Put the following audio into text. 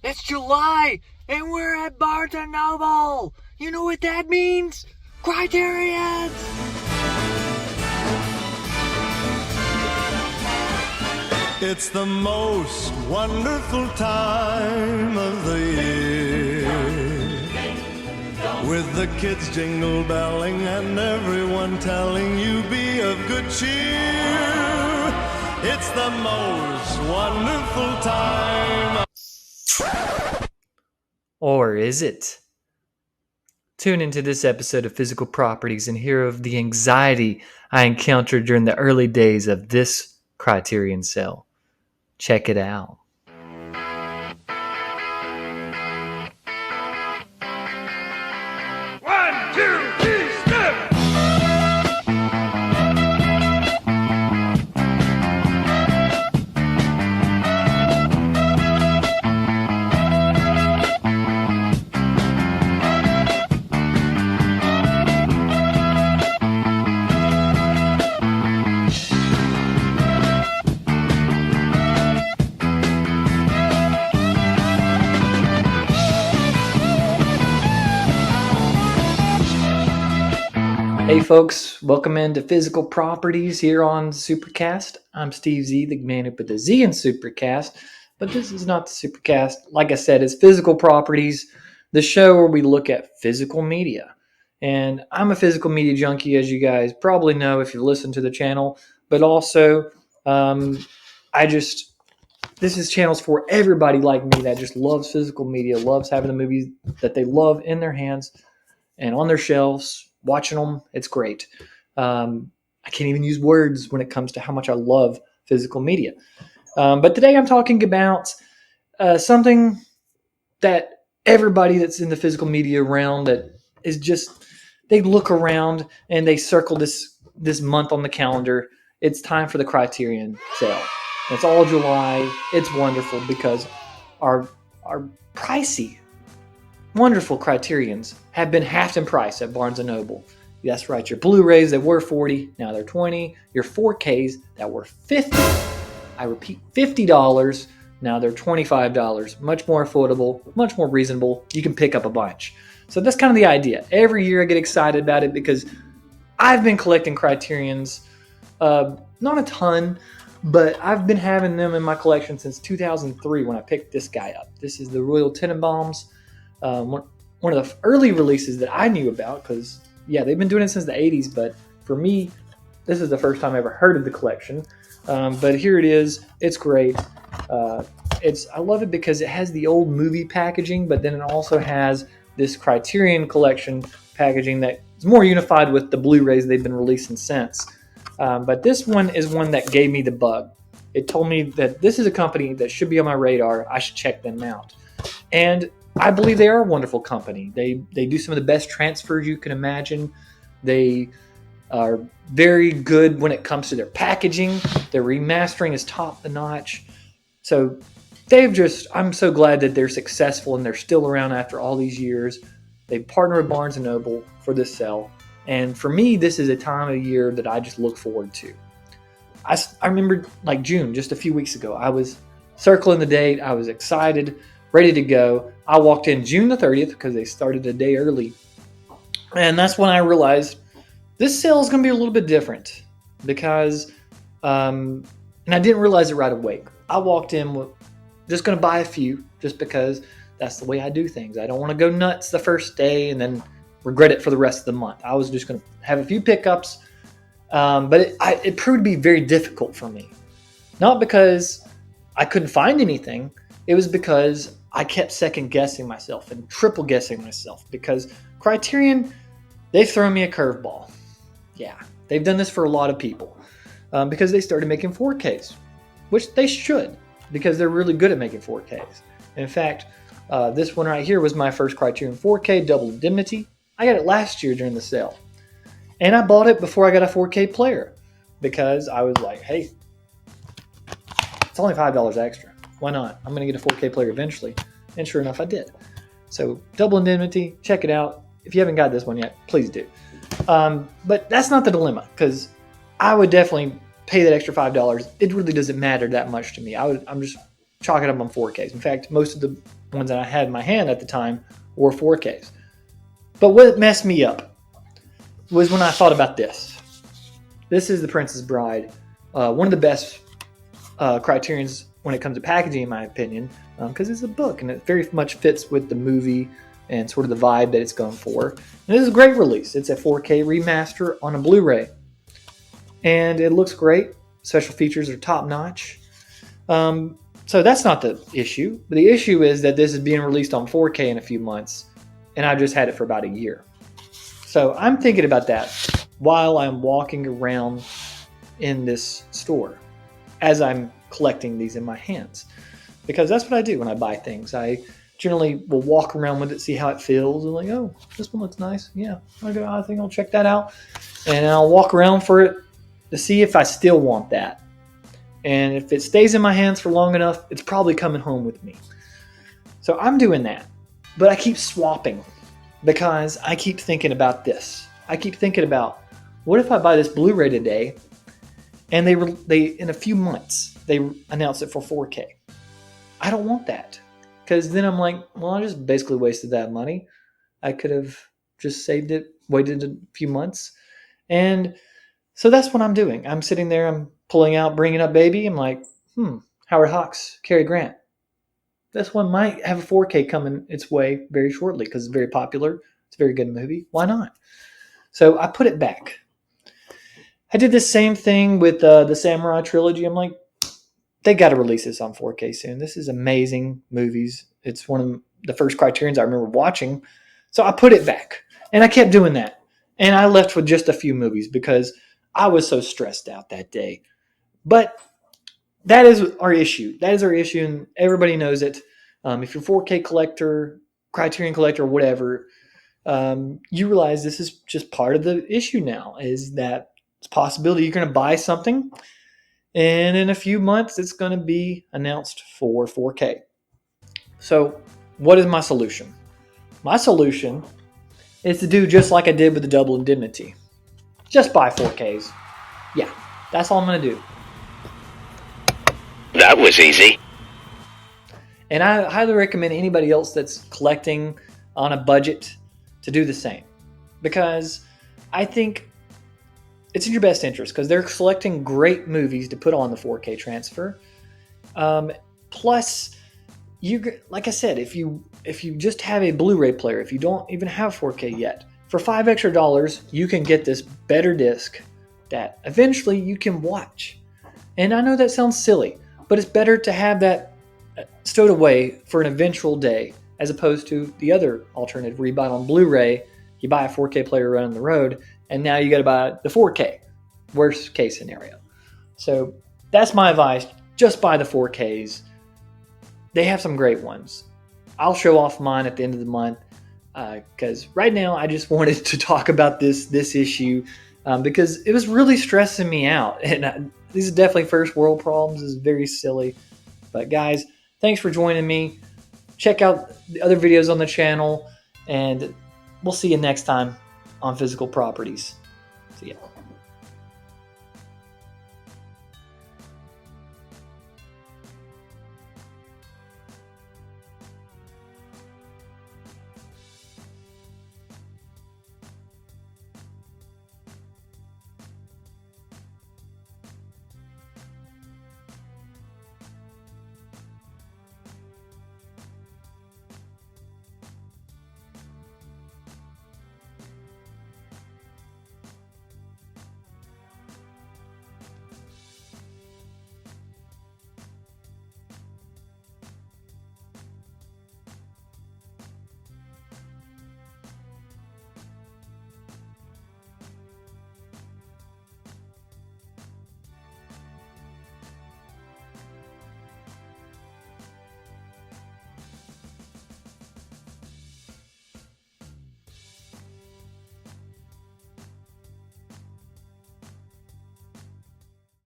It's July, and we're at Barnes & Noble. You know what that means? Criterion! It's the most wonderful time of the year, with the kids jingle belling and everyone telling you be of good cheer. It's the most wonderful time. Or is it? Tune into this episode of Physical Properties and hear of the anxiety I encountered during the early days of this Criterion sale. Check it out. One, two, three, step! Hey folks, welcome into Physical Properties here on SuperCaZt. I'm Steve Z, the man who put the Z in SuperCaZt, but this is not the SuperCaZt. Like I said, it's Physical Properties, the show where we look at physical media. And I'm a physical media junkie, as you guys probably know if you listen to the channel, but also this is channels for everybody like me that just loves physical media, loves having the movies that they love in their hands and on their shelves, watching them. It's great. I can't even use words when it comes to how much I love physical media. But today I'm talking about something that everybody that's in the physical media realm that is just, they look around and they circle this month on the calendar. It's time for the Criterion sale. It's all July. It's wonderful because our pricey, wonderful Criterions have been halved in price at Barnes & Noble. That's right. Your Blu-rays that were $40, now they're $20. Your 4Ks that were $50, I repeat, $50, now they're $25. Much more affordable, much more reasonable. You can pick up a bunch. So that's kind of the idea. Every year I get excited about it because I've been collecting Criterions, not a ton, but I've been having them in my collection since 2003 when I picked this guy up. This is the Royal Tenenbaums. One of the early releases that I knew about because, yeah, they've been doing it since the 80s, but for me, this is the first time I ever heard of the collection. But here it is. It's great. I love it because it has the old movie packaging, but then it also has this Criterion collection packaging that is more unified with the Blu-rays they've been releasing since. But this one is one that gave me the bug. It told me that this is a company that should be on my radar. I should check them out. And I believe they are a wonderful company. They do some of the best transfers you can imagine. They are very good when it comes to their packaging. Their remastering is top the notch. So I'm so glad that they're successful and they're still around after all these years. They partner with Barnes & Noble for this sale. And for me, this is a time of year that I just look forward to. I remember like June, just a few weeks ago, I was circling the date. I was excited, ready to go. I walked in June the 30th because they started a day early. And that's when I realized this sale is going to be a little bit different because, and I didn't realize it right away. I walked in with just going to buy a few just because that's the way I do things. I don't want to go nuts the first day and then regret it for the rest of the month. I was just going to have a few pickups, but it proved to be very difficult for me. Not because I couldn't find anything. It was because I kept second guessing myself and triple guessing myself because Criterion, they've thrown me a curveball. Yeah, they've done this for a lot of people because they started making 4Ks, which they should because they're really good at making 4Ks. In fact, this one right here was my first Criterion 4K Double Indemnity. I got it last year during the sale. And I bought it before I got a 4K player because I was like, hey, it's only $5 extra. Why not? I'm going to get a 4K player eventually. And sure enough, I did. So Double Indemnity, check it out. If you haven't got this one yet, please do. But that's not the dilemma because I would definitely pay that extra $5. It really doesn't matter that much to me. I'm just chalking up on 4Ks. In fact, most of the ones that I had in my hand at the time were 4Ks. But what messed me up was when I thought about this. This is The Princess Bride, one of the best Criterions when it comes to packaging, in my opinion, because it's a book and it very much fits with the movie and sort of the vibe that it's going for. And this is a great release. It's a 4K remaster on a Blu-ray. And it looks great. Special features are top-notch. So that's not the issue. But the issue is that this is being released on 4K in a few months, and I've just had it for about a year. So I'm thinking about that while I'm walking around in this store as I'm collecting these in my hands. Because that's what I do when I buy things. I generally will walk around with it, see how it feels, and like, oh, this one looks nice. Yeah, I think I'll check that out. And I'll walk around for it to see if I still want that. And if it stays in my hands for long enough, it's probably coming home with me. So I'm doing that. But I keep swapping because I keep thinking about this. I keep thinking about, what if I buy this Blu-ray today and they in a few months, they announce it for 4K? I don't want that. Because then I'm like, well, I just basically wasted that money. I could have just saved it, waited a few months. And so that's what I'm doing. I'm sitting there, I'm pulling out, bringing up baby. I'm like, Howard Hawks, Cary Grant. This one might have a 4K coming its way very shortly because it's very popular. It's a very good movie. Why not? So I put it back. I did the same thing with the Samurai Trilogy. I'm like, they got to release this on 4K soon. This is amazing movies. It's one of the first Criterions I remember watching. So I put it back. And I kept doing that. And I left with just a few movies because I was so stressed out that day. But that is our issue. That is our issue, and everybody knows it. If you're a 4K collector, Criterion collector, whatever, you realize this is just part of the issue now, is that it's a possibility you're going to buy something, and in a few months, it's going to be announced for 4K. So what is my solution? My solution is to do just like I did with the double indemnity. Just buy 4Ks. Yeah, that's all I'm going to do. That was easy. And I highly recommend anybody else that's collecting on a budget to do the same. Because I think it's in your best interest, because they're selecting great movies to put on the 4K transfer. Plus, like I said, if you just have a Blu-ray player, if you don't even have 4K yet, for $5 extra, you can get this better disc that eventually you can watch. And I know that sounds silly, but it's better to have that stowed away for an eventual day, as opposed to the other alternative where you buy it on Blu-ray, you buy a 4K player running the road, and now you got to buy the 4K. Worst case scenario. So that's my advice. Just buy the 4Ks. They have some great ones. I'll show off mine at the end of the month because right now I just wanted to talk about this issue because it was really stressing me out. And these are definitely first world problems. This is very silly. But guys, thanks for joining me. Check out the other videos on the channel, and we'll see you next time on Physical Properties. See ya.